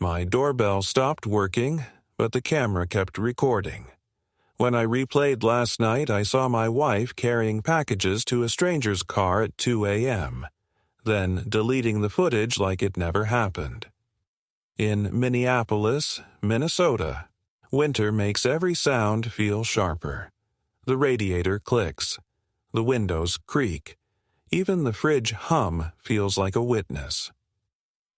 My doorbell stopped working, but the camera kept recording. When I replayed last night, I saw my wife carrying packages to a stranger's car at 2 a.m., then deleting the footage like it never happened. In Minneapolis, Minnesota, winter makes every sound feel sharper. The radiator clicks. The windows creak. Even the fridge hum feels like a witness.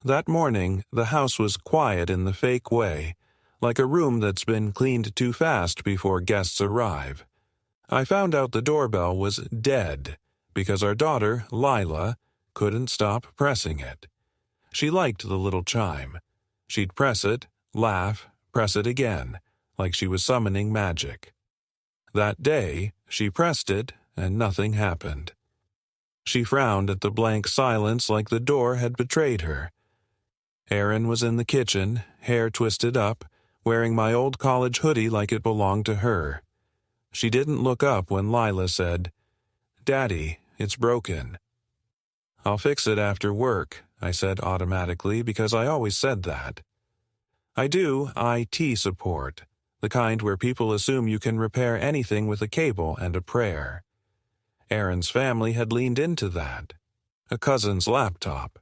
That morning, the house was quiet in the fake way, like a room that's been cleaned too fast before guests arrive. I found out the doorbell was dead because our daughter, Lila, couldn't stop pressing it. She liked the little chime. She'd press it, laugh, press it again, like she was summoning magic. That day, she pressed it, and nothing happened. She frowned at the blank silence like the door had betrayed her. Erin was in the kitchen, hair twisted up, wearing my old college hoodie like it belonged to her. She didn't look up when Lila said, "Daddy, it's broken." "I'll fix it after work," I said automatically because I always said that. I do IT support, the kind where people assume you can repair anything with a cable and a prayer. Erin's family had leaned into that. A cousin's laptop,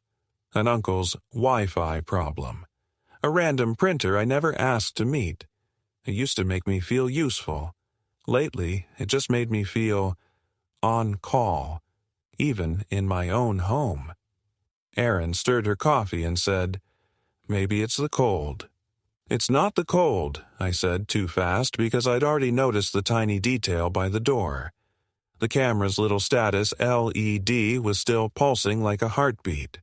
an uncle's Wi-Fi problem, a random printer I never asked to meet. It used to make me feel useful. Lately, it just made me feel on call, even in my own home. Erin stirred her coffee and said, "Maybe it's the cold." "It's not the cold," I said too fast because I'd already noticed the tiny detail by the door. The camera's little status LED was still pulsing like a heartbeat.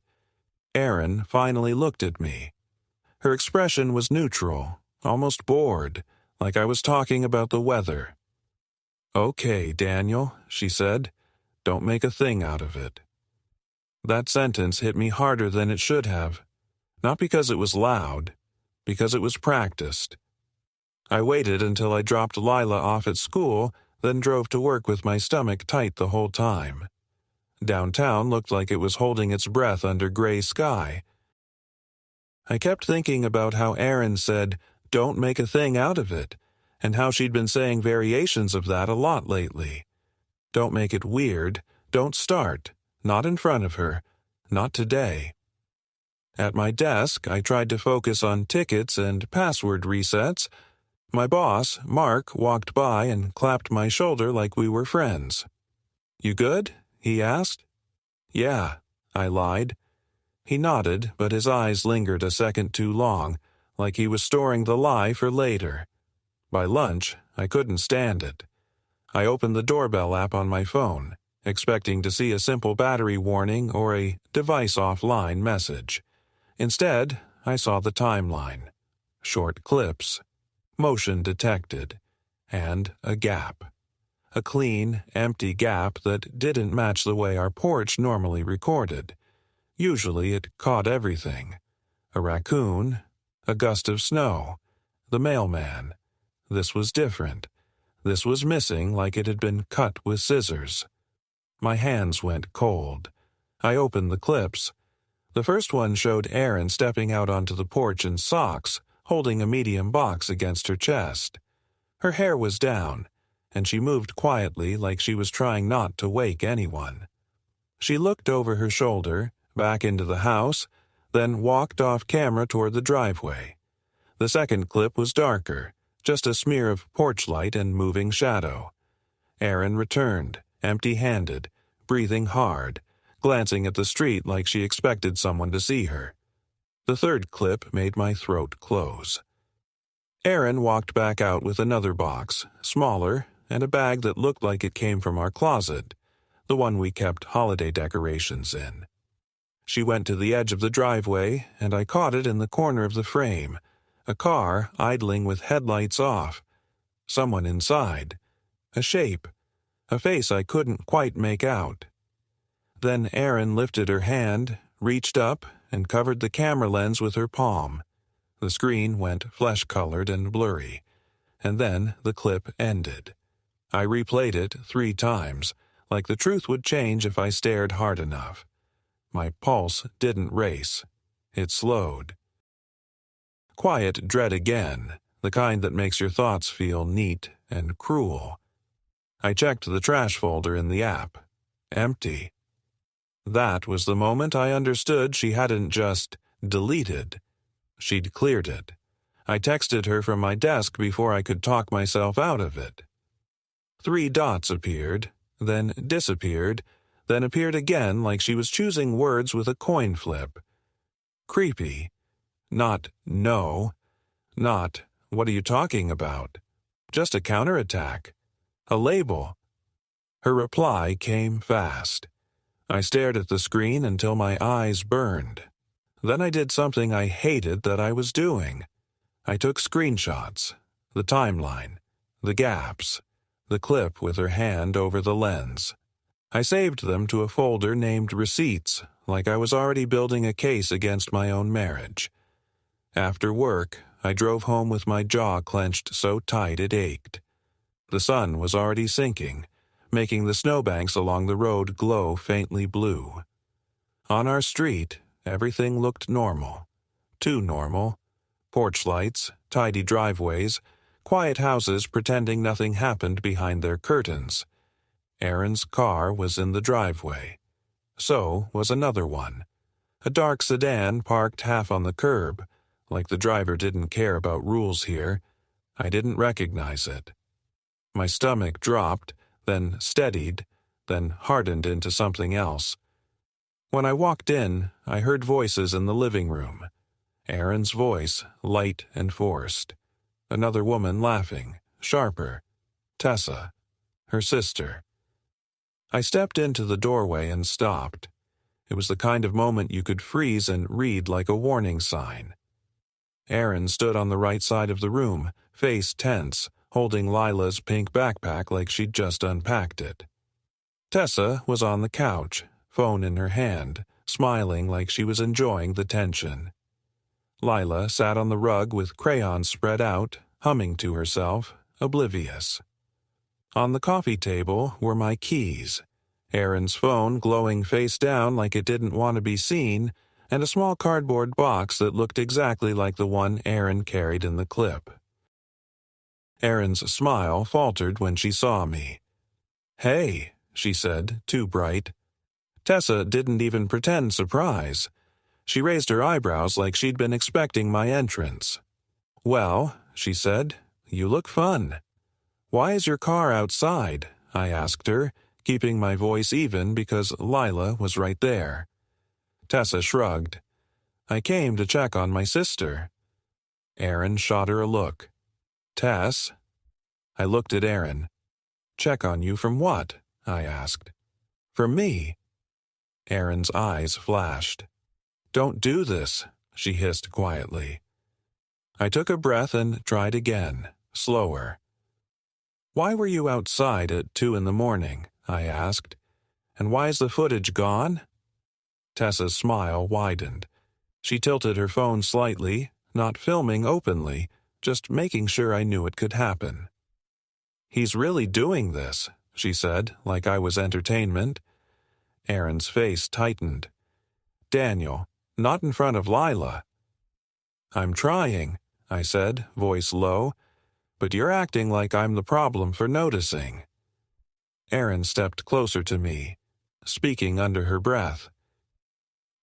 Erin finally looked at me. Her expression was neutral, almost bored, like I was talking about the weather. "Okay, Daniel," she said. "Don't make a thing out of it." That sentence hit me harder than it should have. Not because it was loud, because it was practiced. I waited until I dropped Lila off at school, then drove to work with my stomach tight the whole time. Downtown looked like it was holding its breath under gray sky. I kept thinking about how Erin said, "Don't make a thing out of it," and how she'd been saying variations of that a lot lately. Don't make it weird, don't start, not in front of her, not today. At my desk, I tried to focus on tickets and password resets. My boss, Mark, walked by and clapped my shoulder like we were friends. "You good?" he asked. "Yeah," I lied. He nodded, but his eyes lingered a second too long, like he was storing the lie for later. By lunch, I couldn't stand it. I opened the doorbell app on my phone, expecting to see a simple battery warning or a device offline message. Instead, I saw the timeline. Short clips. Motion detected. And a gap. A clean, empty gap that didn't match the way our porch normally recorded. Usually it caught everything. A raccoon. A gust of snow. The mailman. This was different. This was missing like it had been cut with scissors. My hands went cold. I opened the clips. The first one showed Erin stepping out onto the porch in socks, holding a medium box against her chest. Her hair was down, and she moved quietly like she was trying not to wake anyone. She looked over her shoulder, back into the house, then walked off camera toward the driveway. The second clip was darker, just a smear of porch light and moving shadow. Erin returned, empty-handed, breathing hard, glancing at the street like she expected someone to see her. The third clip made my throat close. Erin walked back out with another box, smaller, and a bag that looked like it came from our closet, the one we kept holiday decorations in. She went to the edge of the driveway, and I caught it in the corner of the frame, a car idling with headlights off. Someone inside. A shape. A face I couldn't quite make out. Then Erin lifted her hand, reached up, and covered the camera lens with her palm. The screen went flesh-colored and blurry, and then the clip ended. I replayed it 3 times, like the truth would change if I stared hard enough. My pulse didn't race. It slowed. quiet dread again, the kind that makes your thoughts feel neat and cruel. I checked the trash folder in the app. Empty. That was the moment I understood she hadn't just deleted. She'd cleared it. I texted her from my desk before I could talk myself out of it. 3 dots appeared, then disappeared, then appeared again like she was choosing words with a coin flip. Creepy. Not no. Not, what are you talking about? Just a counterattack. A label. Her reply came fast. I stared at the screen until my eyes burned. Then I did something I hated that I was doing. I took screenshots, the timeline, the gaps, the clip with her hand over the lens. I saved them to a folder named Receipts, like I was already building a case against my own marriage. After work, I drove home with my jaw clenched so tight it ached. The sun was already sinking, making the snowbanks along the road glow faintly blue. On our street, everything looked normal. Too normal. Porch lights, tidy driveways, quiet houses pretending nothing happened behind their curtains. Aaron's car was in the driveway. So was another one. A dark sedan parked half on the curb, like the driver didn't care about rules here. I didn't recognize it. My stomach dropped, then steadied, then hardened into something else. When I walked in, I heard voices in the living room. Aaron's voice, light and forced. Another woman laughing, sharper. Tessa, her sister. I stepped into the doorway and stopped. It was the kind of moment you could freeze and read like a warning sign. Aaron stood on the right side of the room, face tense, holding Lila's pink backpack like she'd just unpacked it. Tessa was on the couch, phone in her hand, smiling like she was enjoying the tension. Lila sat on the rug with crayons spread out, humming to herself, oblivious. On the coffee table were my keys, Aaron's phone glowing face down like it didn't want to be seen, and a small cardboard box that looked exactly like the one Aaron carried in the clip. Aaron's smile faltered when she saw me. "Hey," she said, too bright. Tessa didn't even pretend surprise. She raised her eyebrows like she'd been expecting my entrance. "Well," she said, "you look fun." "Why is your car outside?" I asked her, keeping my voice even because Lila was right there. Tessa shrugged. "I came to check on my sister." Aaron shot her a look. "Tess?" I looked at Aaron. "Check on you from what?" I asked. "From me." Aaron's eyes flashed. "Don't do this," she hissed quietly. I took a breath and tried again, slower. "Why were you outside at 2 a.m, I asked. "And why is the footage gone?" Tessa's smile widened. She tilted her phone slightly, not filming openly, just making sure I knew it could happen. "He's really doing this," she said, like I was entertainment. Aaron's face tightened. "Daniel, not in front of Lila." "I'm trying," I said, voice low, "but you're acting like I'm the problem for noticing." Aaron stepped closer to me, speaking under her breath.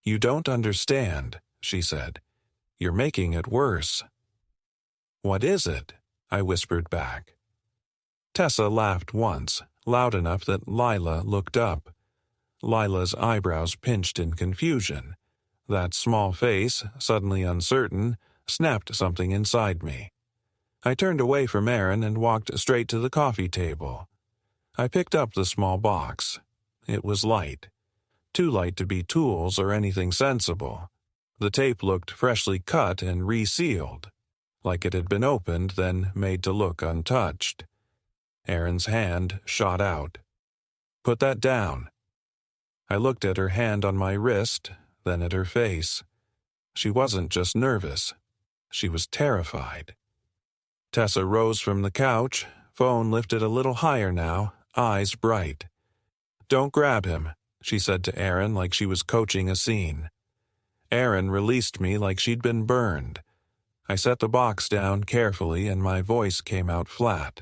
"You don't understand," she said. "You're making it worse." "What is it?" I whispered back. Tessa laughed once, loud enough that Lila looked up. Lila's eyebrows pinched in confusion. That small face, suddenly uncertain, snapped something inside me. I turned away from Aaron and walked straight to the coffee table. I picked up the small box. It was light. Too light to be tools or anything sensible. The tape looked freshly cut and resealed, like it had been opened then made to look untouched. Aaron's hand shot out. "Put that down." I looked at her hand on my wrist, then at her face. She wasn't just nervous. She was terrified. Tessa rose from the couch, phone lifted a little higher now, eyes bright. "Don't grab him," she said to Aaron like she was coaching a scene. Aaron released me like she'd been burned. I set the box down carefully and my voice came out flat.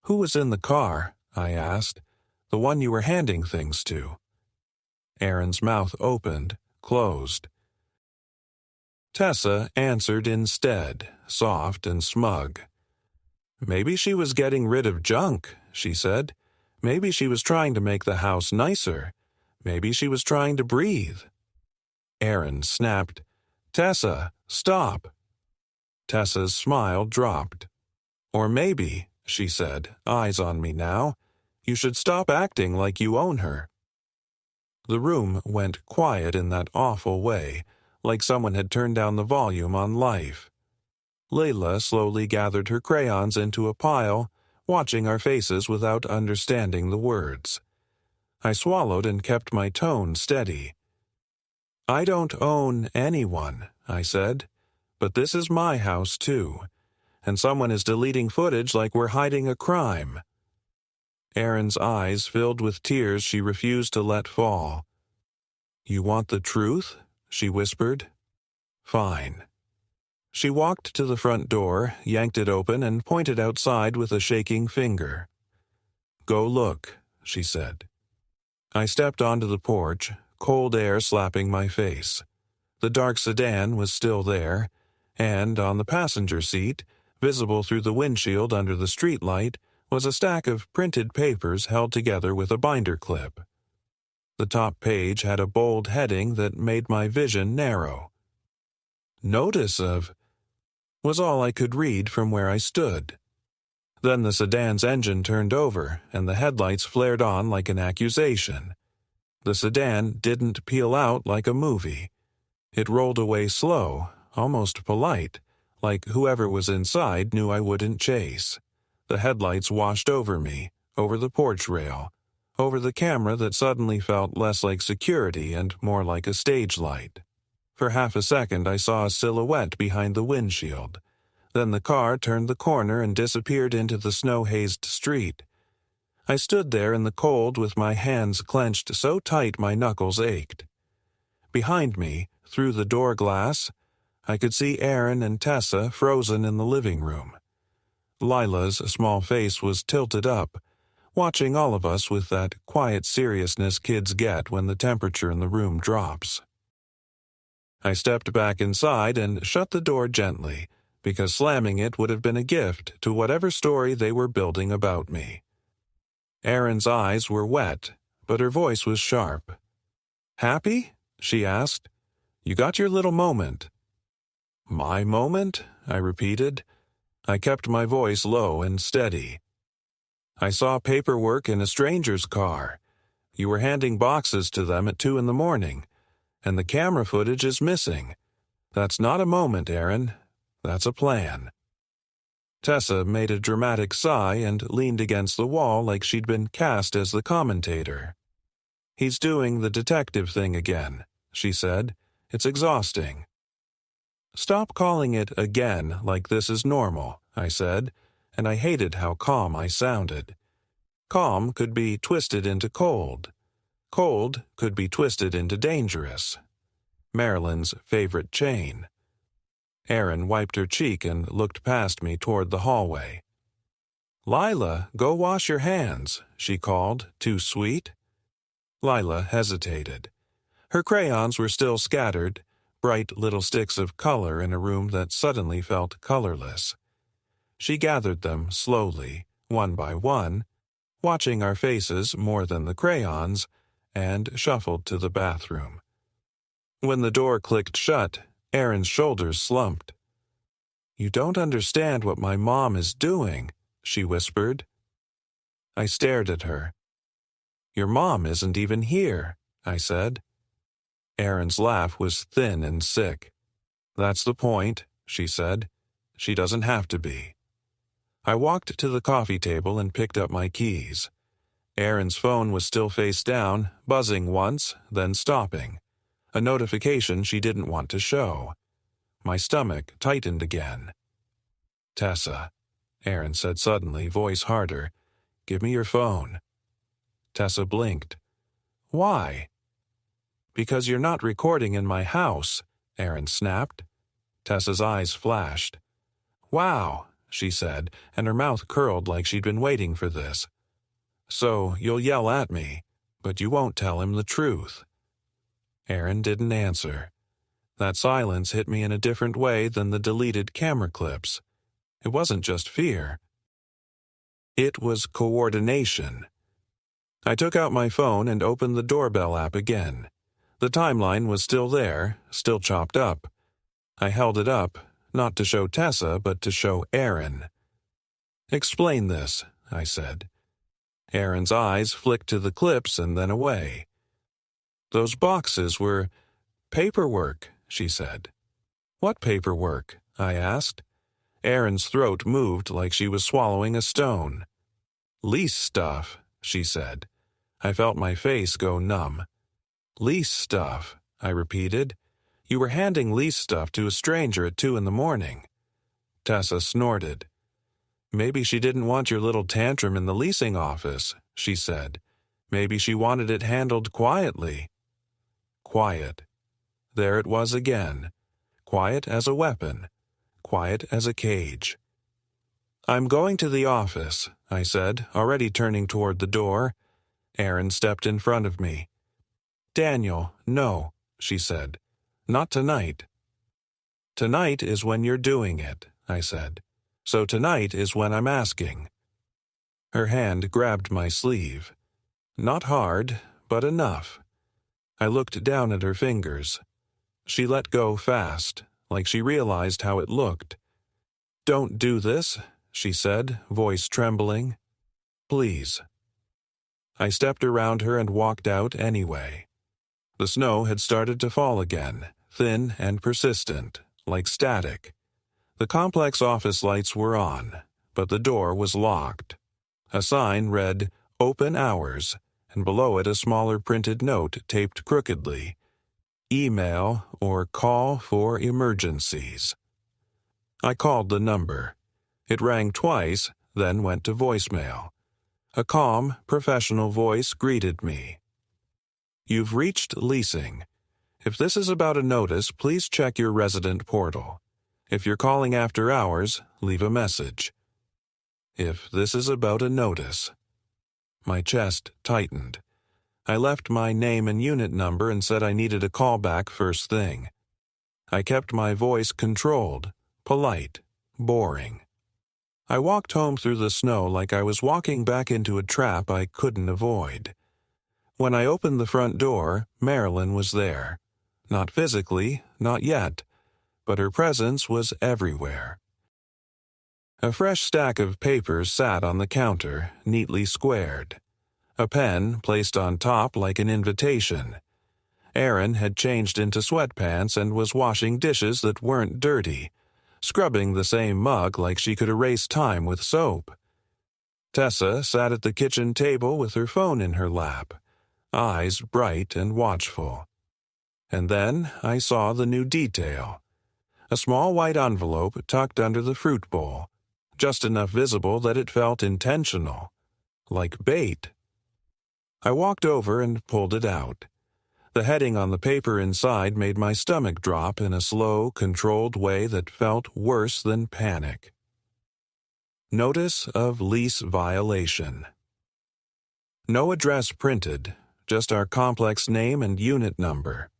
"Who was in the car?" I asked. "The one you were handing things to?" Aaron's mouth opened, closed. Tessa answered instead, soft and smug. "Maybe she was getting rid of junk," she said. "Maybe she was trying to make the house nicer. Maybe she was trying to breathe." Aaron snapped, "Tessa, stop." Tessa's smile dropped. "Or maybe," she said, eyes on me now, "you should stop acting like you own her." The room went quiet in that awful way, like someone had turned down the volume on life. Layla slowly gathered her crayons into a pile, watching our faces without understanding the words. I swallowed and kept my tone steady. "I don't own anyone," I said, "but this is my house too, and someone is deleting footage like we're hiding a crime." Erin's eyes filled with tears she refused to let fall. "You want the truth?" she whispered. "Fine." She walked to the front door, yanked it open, and pointed outside with a shaking finger. "Go look," she said. I stepped onto the porch, cold air slapping my face. The dark sedan was still there, and on the passenger seat, visible through the windshield under the streetlight, was a stack of printed papers held together with a binder clip. The top page had a bold heading that made my vision narrow. "Notice of" was all I could read from where I stood. Then the sedan's engine turned over, and the headlights flared on like an accusation. The sedan didn't peel out like a movie. It rolled away slow, almost polite, like whoever was inside knew I wouldn't chase. The headlights washed over me, over the porch rail, over the camera that suddenly felt less like security and more like a stage light. For half a second I saw a silhouette behind the windshield. Then the car turned the corner and disappeared into the snow-hazed street. I stood there in the cold with my hands clenched so tight my knuckles ached. Behind me, through the door glass, I could see Aaron and Tessa frozen in the living room. Lila's small face was tilted up, watching all of us with that quiet seriousness kids get when the temperature in the room drops. I stepped back inside and shut the door gently, because slamming it would have been a gift to whatever story they were building about me. Erin's eyes were wet, but her voice was sharp. "Happy?" she asked. "You got your little moment." "My moment?" I repeated. I kept my voice low and steady. "I saw paperwork in a stranger's car. You were handing boxes to them at 2 a.m, and the camera footage is missing. That's not a moment, Aaron. That's a plan." Tessa made a dramatic sigh and leaned against the wall like she'd been cast as the commentator. "He's doing the detective thing again," she said. "It's exhausting." "Stop calling it again like this is normal," I said, and I hated how calm I sounded. Calm could be twisted into cold. Cold could be twisted into dangerous. Marilyn's favorite chain. Erin wiped her cheek and looked past me toward the hallway. "Lila, go wash your hands," she called, too sweet. Lila hesitated. Her crayons were still scattered, bright little sticks of color in a room that suddenly felt colorless. She gathered them slowly, one by one, watching our faces more than the crayons, and shuffled to the bathroom. When the door clicked shut, Erin's shoulders slumped. "You don't understand what my mom is doing," she whispered. I stared at her. "Your mom isn't even here," I said. Erin's laugh was thin and sick. "That's the point," she said. "She doesn't have to be." I walked to the coffee table and picked up my keys. Erin's phone was still face down, buzzing once, then stopping. A notification she didn't want to show. My stomach tightened again. "Tessa," Erin said suddenly, voice harder, "give me your phone." Tessa blinked. "Why?" "Because you're not recording in my house," Erin snapped. Tessa's eyes flashed. "Wow," she said, and her mouth curled like she'd been waiting for this. "So you'll yell at me, but you won't tell him the truth." Aaron didn't answer. That silence hit me in a different way than the deleted camera clips. It wasn't just fear. It was coordination. I took out my phone and opened the doorbell app again. The timeline was still there, still chopped up. I held it up, not to show Tessa, but to show Aaron. "Explain this," I said. Aaron's eyes flicked to the clips and then away. "Those boxes were paperwork," she said. "What paperwork?" I asked. Aaron's throat moved like she was swallowing a stone. "Lease stuff," she said. I felt my face go numb. "Lease stuff," I repeated. "You were handing lease stuff to a stranger at 2 a.m. Tessa snorted. "Maybe she didn't want your little tantrum in the leasing office," she said. "Maybe she wanted it handled quietly." Quiet. There it was again. Quiet as a weapon. Quiet as a cage. "I'm going to the office," I said, already turning toward the door. Aaron stepped in front of me. "Daniel, no," she said. "Not tonight." "Tonight is when you're doing it," I said. "So tonight is when I'm asking." Her hand grabbed my sleeve. Not hard, but enough. I looked down at her fingers. She let go fast, like she realized how it looked. "Don't do this," she said, voice trembling. "Please." I stepped around her and walked out anyway. The snow had started to fall again, thin and persistent, like static. The complex office lights were on, but the door was locked. A sign read, "Open Hours," and below it a smaller printed note taped crookedly, "Email or call for emergencies." I called the number. It rang twice, then went to voicemail. A calm, professional voice greeted me. "You've reached leasing. If this is about a notice, please check your resident portal. If you're calling after hours, leave a message." If this is about a notice. My chest tightened. I left my name and unit number and said I needed a call back first thing. I kept my voice controlled, polite, boring. I walked home through the snow like I was walking back into a trap I couldn't avoid. When I opened the front door, Marilyn was there. Not physically, not yet, but her presence was everywhere. A fresh stack of papers sat on the counter, neatly squared. A pen placed on top like an invitation. Aaron had changed into sweatpants and was washing dishes that weren't dirty, scrubbing the same mug like she could erase time with soap. Tessa sat at the kitchen table with her phone in her lap, eyes bright and watchful. And then I saw the new detail. A small white envelope tucked under the fruit bowl, just enough visible that it felt intentional, like bait. I walked over and pulled it out. The heading on the paper inside made my stomach drop in a slow, controlled way that felt worse than panic. Notice of lease violation. No address printed, just our complex name and unit number.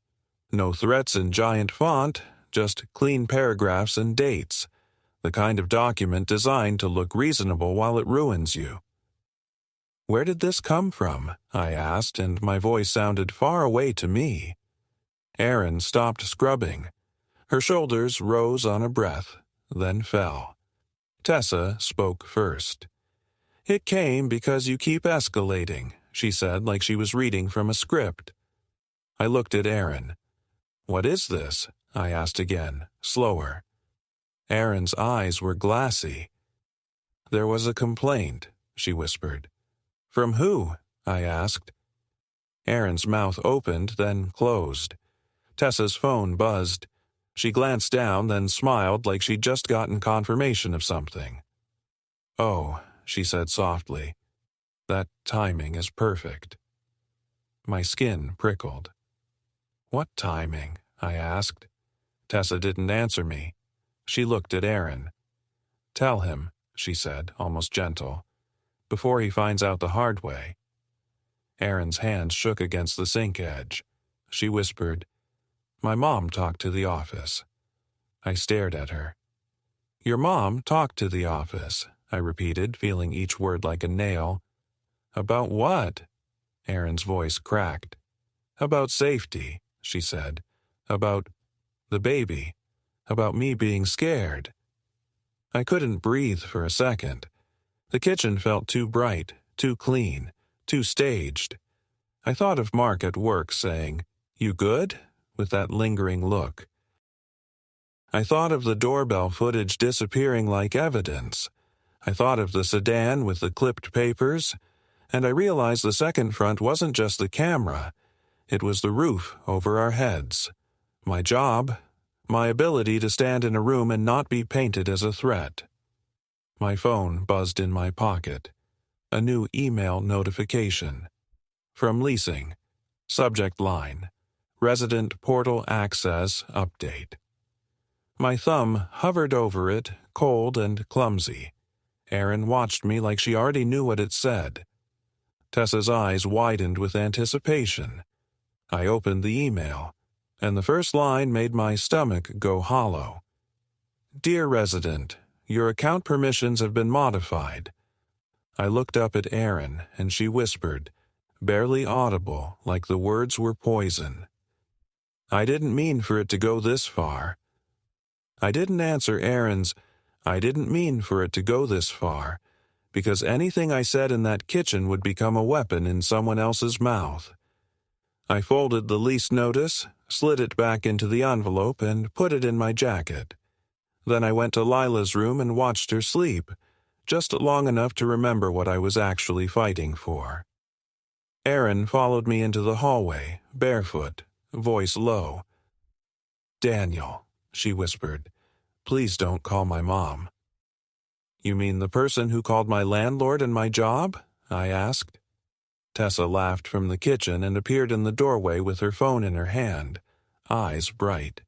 No threats in giant font, just clean paragraphs and dates, the kind of document designed to look reasonable while it ruins you. "Where did this come from?" I asked, and my voice sounded far away to me. Aaron stopped scrubbing. Her shoulders rose on a breath, then fell. Tessa spoke first. "It came because you keep escalating," she said like she was reading from a script. I looked at Aaron. "What is this?" I asked again, slower. Aaron's eyes were glassy. "There was a complaint," she whispered. "From who?" I asked. Aaron's mouth opened, then closed. Tessa's phone buzzed. She glanced down, then smiled like she'd just gotten confirmation of something. "Oh," she said softly. "That timing is perfect." My skin prickled. "What timing?" I asked. Tessa didn't answer me. She looked at Aaron. "Tell him," she said, almost gentle, "before he finds out the hard way." Aaron's hand shook against the sink edge. She whispered, "My mom talked to the office." I stared at her. "Your mom talked to the office," I repeated, feeling each word like a nail. "About what?" Aaron's voice cracked. "About safety," she said. "About the baby. About me being scared." I couldn't breathe for a second. The kitchen felt too bright, too clean, too staged. I thought of Mark at work saying, "You good?" with that lingering look. I thought of the doorbell footage disappearing like evidence. I thought of the sedan with the clipped papers, and I realized the second front wasn't just the camera. It was the roof over our heads. My job, my ability to stand in a room and not be painted as a threat. My phone buzzed in my pocket. A new email notification. From leasing. Subject line: Resident Portal Access Update. My thumb hovered over it, cold and clumsy. Aaron watched me like she already knew what it said. Tessa's eyes widened with anticipation. I opened the email, and the first line made my stomach go hollow. "Dear resident, your account permissions have been modified." I looked up at Aaron, and she whispered, barely audible, like the words were poison. "I didn't mean for it to go this far." I didn't answer Aaron's, "I didn't mean for it to go this far," because anything I said in that kitchen would become a weapon in someone else's mouth. I folded the lease notice, slid it back into the envelope, and put it in my jacket. Then I went to Lila's room and watched her sleep, just long enough to remember what I was actually fighting for. Aaron followed me into the hallway, barefoot, voice low. "Daniel," she whispered, "please don't call my mom." "You mean the person who called my landlord and my job?" I asked. Tessa laughed from the kitchen and appeared in the doorway with her phone in her hand, eyes bright.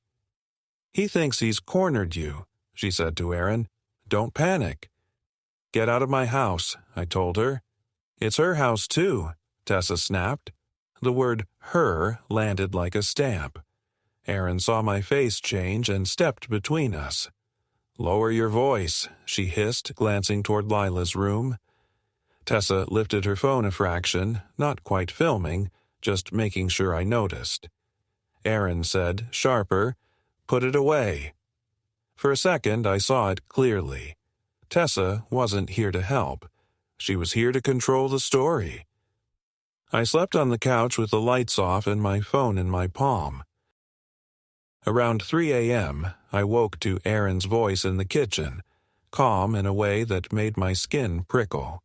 "He thinks he's cornered you," she said to Aaron. "Don't panic." "Get out of my house," I told her. "It's her house, too," Tessa snapped. The word "her" landed like a stamp. Aaron saw my face change and stepped between us. "Lower your voice," she hissed, glancing toward Lila's room. Tessa lifted her phone a fraction, not quite filming, just making sure I noticed. Aaron said, sharper, "Put it away." For a second, I saw it clearly. Tessa wasn't here to help. She was here to control the story. I slept on the couch with the lights off and my phone in my palm. Around 3 a.m., I woke to Aaron's voice in the kitchen, calm in a way that made my skin prickle.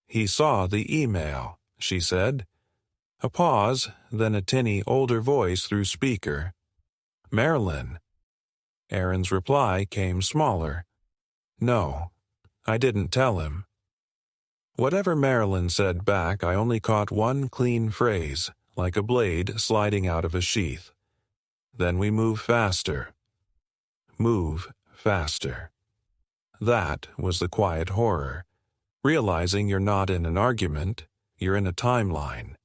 "He saw the email," she said. A pause, then a tinny older voice through speaker. "Marilyn." Aaron's reply came smaller. "No, I didn't tell him." Whatever Marilyn said back, I only caught one clean phrase, like a blade sliding out of a sheath. "Then we move faster." Move faster. That was the quiet horror. Realizing you're not in an argument, you're in a timeline.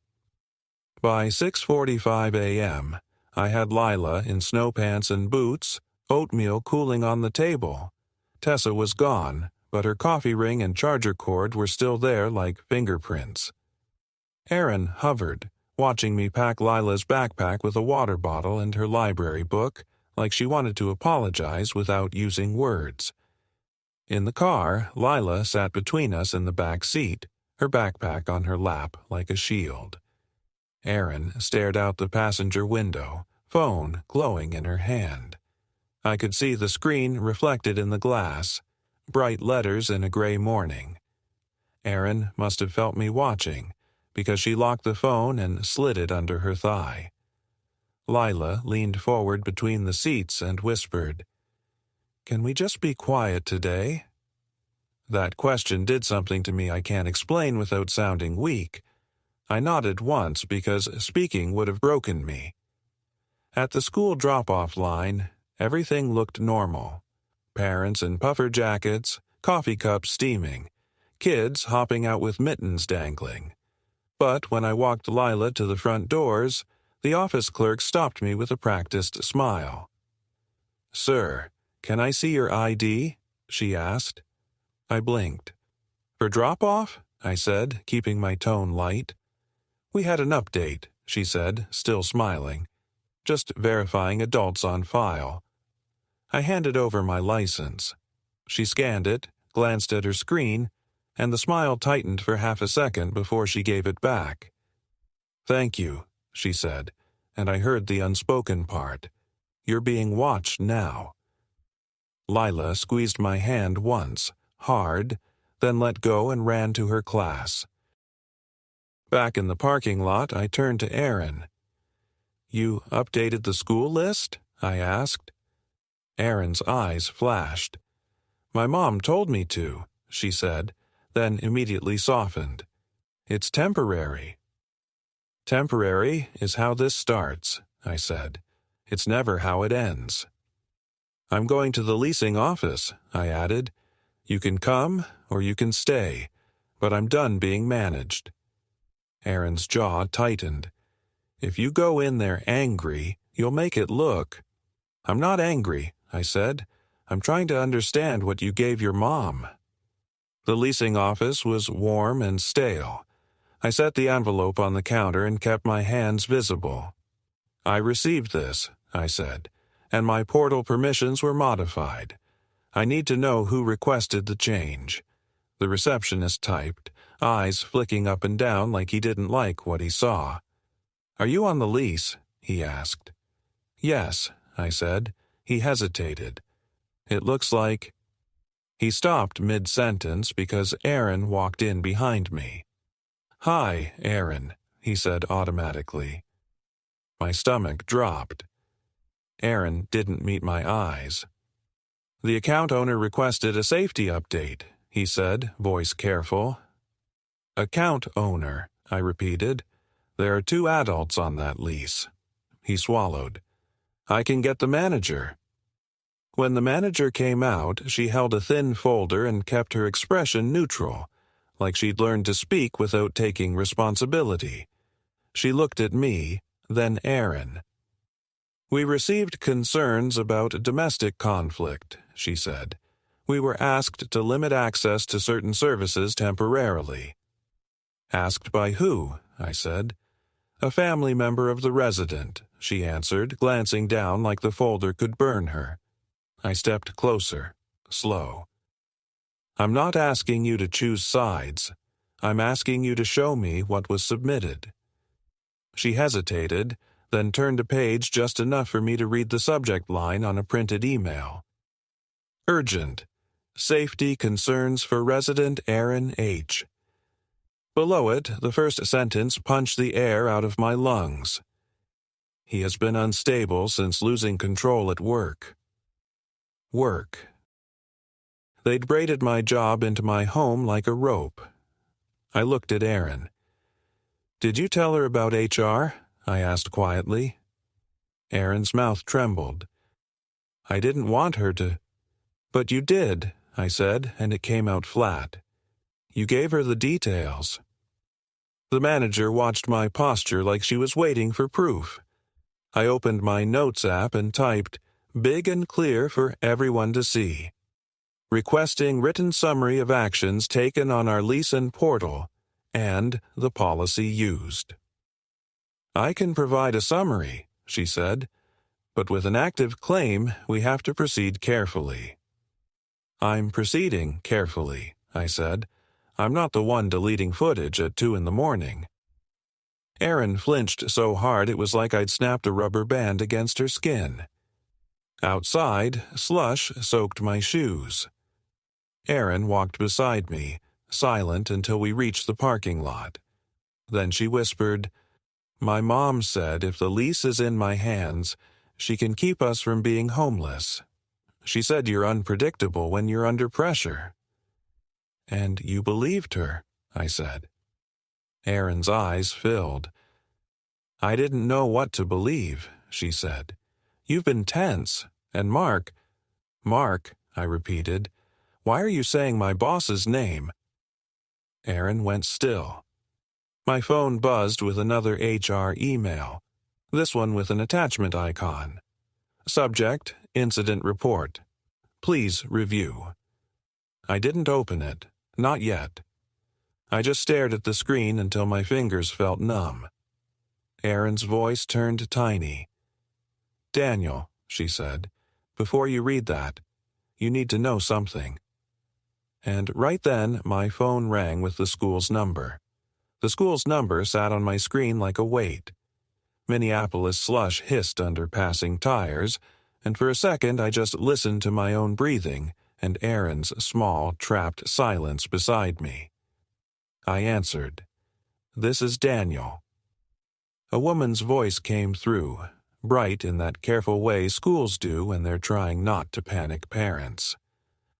By 6:45 a.m., I had Lila in snow pants and boots, oatmeal cooling on the table. Tessa was gone, but her coffee ring and charger cord were still there like fingerprints. Aaron hovered, watching me pack Lila's backpack with a water bottle and her library book, like she wanted to apologize without using words. In the car, Lila sat between us in the back seat, her backpack on her lap like a shield. Aaron stared out the passenger window, phone glowing in her hand. I could see the screen reflected in the glass, bright letters in a gray morning. Aaron must have felt me watching, because she locked the phone and slid it under her thigh. Lila leaned forward between the seats and whispered, "Can we just be quiet today?" That question did something to me I can't explain without sounding weak. I nodded once because speaking would have broken me. At the school drop-off line, everything looked normal. parents in puffer jackets, coffee cups steaming, kids hopping out with mittens dangling. But when I walked Lila to the front doors, the office clerk stopped me with a practiced smile. "Sir, can I see your ID?" she asked. I blinked. "For drop-off?" I said, keeping my tone light. "We had an update," she said, still smiling. "Just verifying adults on file." I handed over my license. She scanned it, glanced at her screen, and the smile tightened for half a second before she gave it back. "Thank you," she said, and I heard the unspoken part. "You're being watched now." Lila squeezed my hand once, hard, then let go and ran to her class. Back in the parking lot, I turned to Aaron. "You updated the school list?" I asked. Aaron's eyes flashed. "My mom told me to," she said, then immediately softened. "It's temporary." "Temporary is how this starts," I said. "It's never how it ends." "I'm going to the leasing office," I added. "You can come or you can stay, but I'm done being managed." Aaron's jaw tightened. "If you go in there angry, you'll make it look." "I'm not angry," I said. "I'm trying to understand what you gave your mom." The leasing office was warm and stale. I set the envelope on the counter and kept my hands visible. "I received this," I said, "and my portal permissions were modified. I need to know who requested the change." The receptionist typed, eyes flicking up and down like he didn't like what he saw. "Are you on the lease?" he asked. "Yes," I said. He hesitated. "It looks like—" He stopped mid-sentence because Aaron walked in behind me. "Hi, Aaron," he said automatically. My stomach dropped. Aaron didn't meet my eyes. "The account owner requested a safety update," he said, voice careful. "Account owner," I repeated. "There are 2 adults on that lease." He swallowed. "I can get the manager." When the manager came out, she held a thin folder and kept her expression neutral, like she'd learned to speak without taking responsibility. She looked at me, then Aaron. "We received concerns about domestic conflict," she said. "We were asked to limit access to certain services temporarily." "Asked by who?" I said. "A family member of the resident," she answered, glancing down like the folder could burn her. I stepped closer, slow. "I'm not asking you to choose sides. I'm asking you to show me what was submitted." She hesitated, then turned a page just enough for me to read the subject line on a printed email. "Urgent. Safety concerns for resident Aaron H." Below it, the first sentence punched the air out of my lungs. "He has been unstable since losing control at work." Work. They'd braided my job into my home like a rope. I looked at Aaron. "Did you tell her about HR?" I asked quietly. Aaron's mouth trembled. "I didn't want her to." "But you did," I said, and it came out flat. "You gave her the details." The manager watched my posture like she was waiting for proof. I opened my notes app and typed, big and clear for everyone to see. "Requesting written summary of actions taken on our lease and portal, and the policy used." "I can provide a summary," she said, "but with an active claim, we have to proceed carefully." "I'm proceeding carefully," I said. "I'm not the one deleting footage at 2 a.m. Aaron flinched so hard it was like I'd snapped a rubber band against her skin. Outside, slush soaked my shoes. Aaron walked beside me, silent until we reached the parking lot. Then she whispered, "My mom said if the lease is in my hands, she can keep us from being homeless. She said you're unpredictable when you're under pressure." "And you believed her," I said. Aaron's eyes filled. "I didn't know what to believe," she said. "You've been tense, and Mark, I repeated. Why are you saying my boss's name? Aaron went still. My phone buzzed with another HR email, this one with an attachment icon. Subject, Incident Report. Please review. I didn't open it, not yet. I just stared at the screen until my fingers felt numb. Erin's voice turned tiny. Daniel, she said, before you read that, you need to know something. And right then, my phone rang with the school's number. The school's number sat on my screen like a weight. Minneapolis slush hissed under passing tires, and for a second I just listened to my own breathing and Erin's small, trapped silence beside me. I answered. This is Daniel. A woman's voice came through, bright in that careful way schools do when they're trying not to panic parents.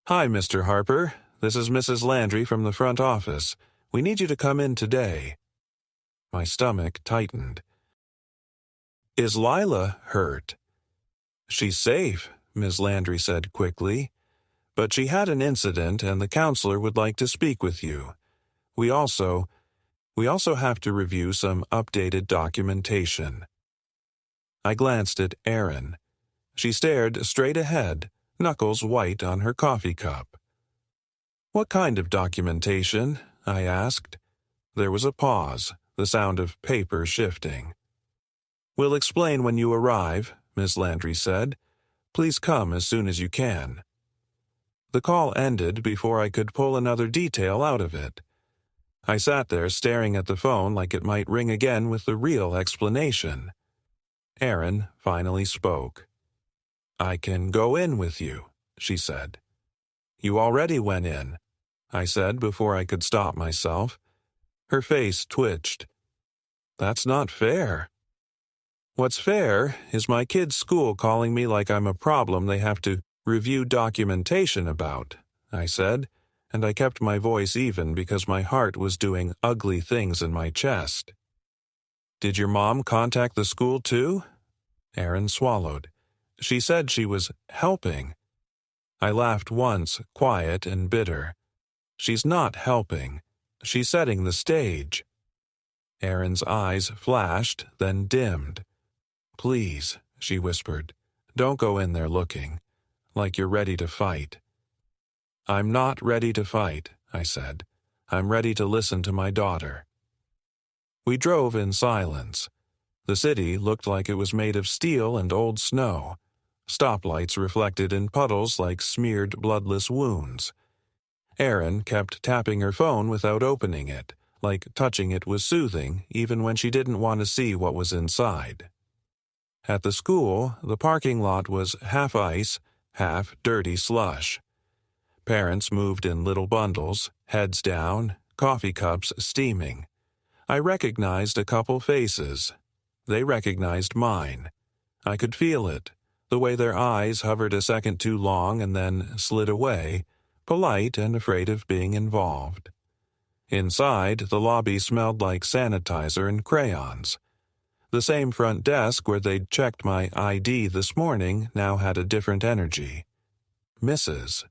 Hi, Mr. Harper. This is Mrs. Landry from the front office. We need you to come in today. My stomach tightened. Is Lila hurt? She's safe, Ms. Landry said quickly. But she had an incident and the counselor would like to speak with you. We also have to review some updated documentation. I glanced at Erin. She stared straight ahead, knuckles white on her coffee cup. What kind of documentation? I asked. There was a pause, the sound of paper shifting. We'll explain when you arrive, Miss Landry said. Please come as soon as you can. The call ended before I could pull another detail out of it. I sat there staring at the phone like it might ring again with the real explanation. Erin finally spoke. I can go in with you, she said. You already went in, I said before I could stop myself. Her face twitched. That's not fair. What's fair is my kid's school calling me like I'm a problem they have to review documentation about, I said, and I kept my voice even because my heart was doing ugly things in my chest. Did your mom contact the school too? Erin swallowed. She said she was helping. I laughed once, quiet and bitter. She's not helping. She's setting the stage. Erin's eyes flashed, then dimmed. Please, she whispered, don't go in there looking, like you're ready to fight. I'm not ready to fight, I said. I'm ready to listen to my daughter. We drove in silence. The city looked like it was made of steel and old snow. Stoplights reflected in puddles like smeared bloodless wounds. Erin kept tapping her phone without opening it, like touching it was soothing even when she didn't want to see what was inside. At the school, the parking lot was half ice, half dirty slush. Parents moved in little bundles, heads down, coffee cups steaming. I recognized a couple faces. They recognized mine. I could feel it, the way their eyes hovered a second too long and then slid away, polite and afraid of being involved. Inside, the lobby smelled like sanitizer and crayons. The same front desk where they'd checked my ID this morning now had a different energy. Mrs.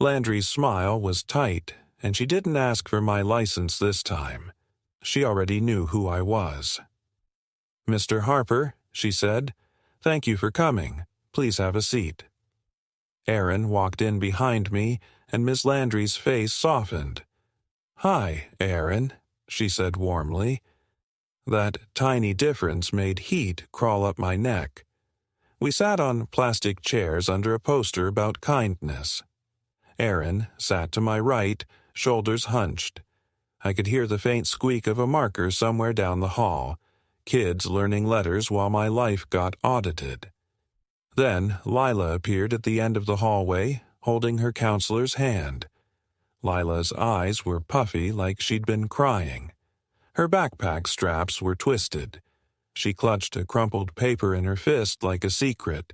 Landry's smile was tight, and she didn't ask for my license this time. She already knew who I was. Mr. Harper, she said, thank you for coming. Please have a seat. Erin walked in behind me, and Miss Landry's face softened. Hi, Erin, she said warmly. That tiny difference made heat crawl up my neck. We sat on plastic chairs under a poster about kindness. Erin sat to my right, shoulders hunched. I could hear the faint squeak of a marker somewhere down the hall, kids learning letters while my life got audited. Then Lila appeared at the end of the hallway, holding her counselor's hand. Lila's eyes were puffy like she'd been crying. Her backpack straps were twisted. She clutched a crumpled paper in her fist like a secret,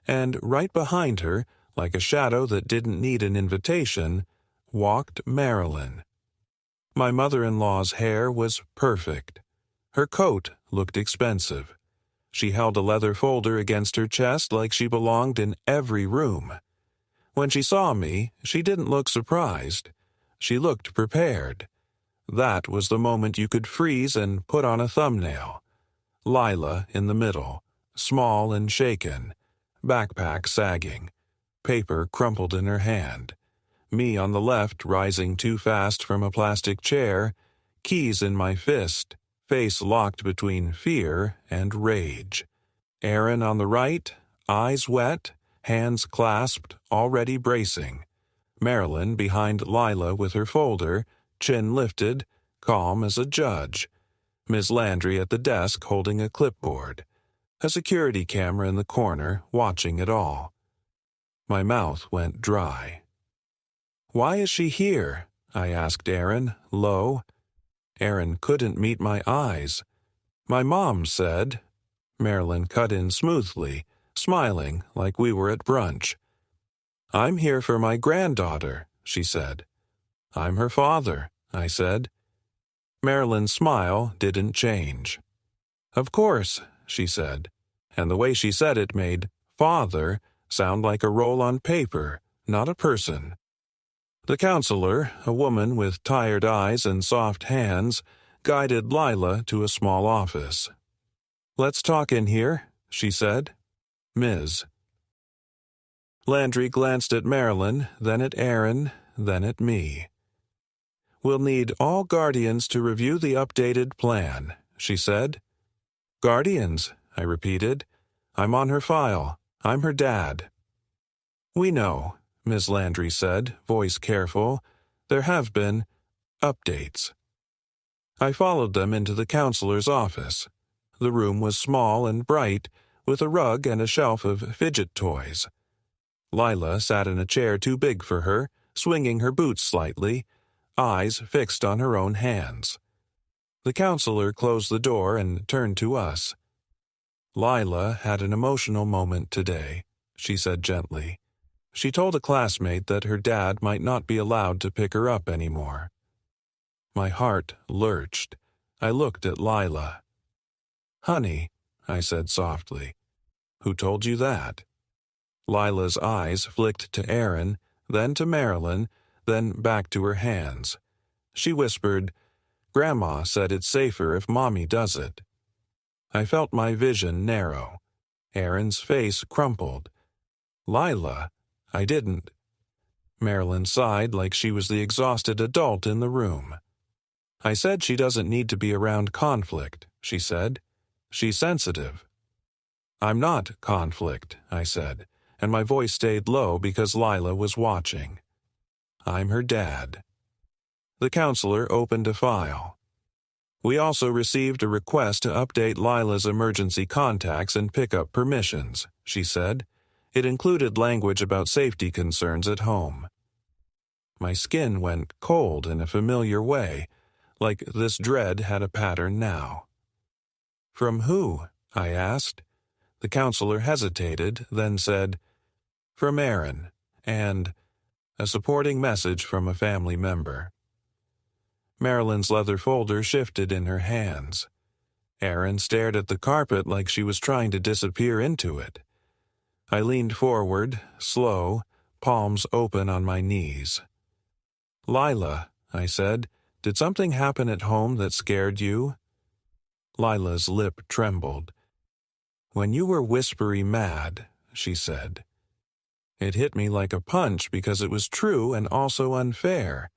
and right behind her, like a shadow that didn't need an invitation, walked Marilyn. My mother-in-law's hair was perfect. Her coat looked expensive. She held a leather folder against her chest like she belonged in every room. When she saw me, she didn't look surprised. She looked prepared. That was the moment you could freeze and put on a thumbnail. Lila in the middle, small and shaken, backpack sagging, paper crumpled in her hand. Me on the left rising too fast from a plastic chair, keys in my fist, face locked between fear and rage. Aaron on the right, eyes wet, hands clasped, already bracing. Marilyn behind Lila with her folder, chin lifted, calm as a judge. Miss Landry at the desk holding a clipboard. A security camera in the corner watching it all. My mouth went dry. "Why is she here?" I asked Aaron, low. Aaron couldn't meet my eyes. "My mom said." Marilyn cut in smoothly, smiling like we were at brunch. "I'm here for my granddaughter," she said. "I'm her father," I said. Marilyn's smile didn't change. "Of course," she said, and the way she said it made "father" sound like a roll on paper, not a person. The counselor, a woman with tired eyes and soft hands, guided Lila to a small office. "Let's talk in here," she said. "Ms." Landry glanced at Marilyn, then at Aaron, then at me. "We'll need all guardians to review the updated plan," she said. "Guardians," I repeated. "I'm on her file. I'm her dad." "We know," Ms. Landry said, voice careful. "There have been updates." I followed them into the counselor's office. The room was small and bright, with a rug and a shelf of fidget toys. Lila sat in a chair too big for her, swinging her boots slightly, eyes fixed on her own hands. The counselor closed the door and turned to us. "Lila had an emotional moment today," she said gently. "She told a classmate that her dad might not be allowed to pick her up anymore." My heart lurched. I looked at Lila. "Honey," I said softly, "who told you that?" Lila's eyes flicked to Aaron, then to Marilyn, then back to her hands. She whispered, "Grandma said it's safer if Mommy does it." I felt my vision narrow. Aaron's face crumpled. "Lila, I didn't." Marilyn sighed like she was the exhausted adult in the room. "I said she doesn't need to be around conflict," she said. "She's sensitive." "I'm not conflict," I said, and my voice stayed low because Lila was watching. "I'm her dad." The counselor opened a file. "We also received a request to update Lila's emergency contacts and pickup permissions," she said. It included language about safety concerns at home. My skin went cold in a familiar way, like this dread had a pattern now. "From who?" I asked. The counselor hesitated, then said, "From Aaron," and a supporting message from a family member. Marilyn's leather folder shifted in her hands. Aaron stared at the carpet like she was trying to disappear into it. I leaned forward, slow, palms open on my knees. "Lila," I said, "did something happen at home that scared you?" Lila's lip trembled. "When you were whispery mad," she said. It hit me like a punch because it was true and also unfair.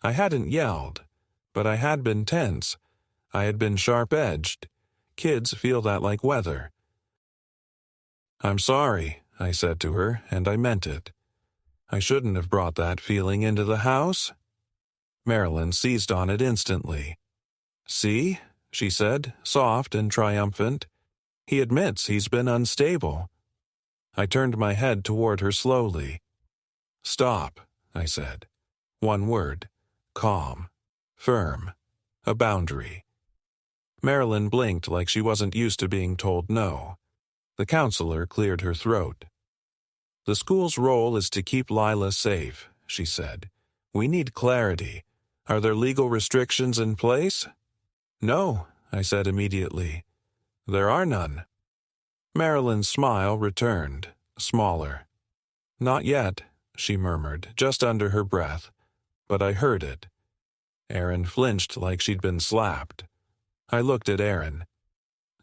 I hadn't yelled, but I had been tense. I had been sharp-edged. Kids feel that like weather. "I'm sorry," I said to her, and I meant it. I shouldn't have brought that feeling into the house. Marilyn seized on it instantly. "See?" she said, soft and triumphant. "He admits he's been unstable." I turned my head toward her slowly. "Stop," I said. One word. Calm. Firm. A boundary. Marilyn blinked like she wasn't used to being told no. The counselor cleared her throat. "The school's role is to keep Lila safe," she said. "We need clarity. Are there legal restrictions in place?" "No," I said immediately. "There are none." Marilyn's smile returned, smaller. "Not yet," she murmured, just under her breath, but I heard it. Erin flinched like she'd been slapped. I looked at Erin.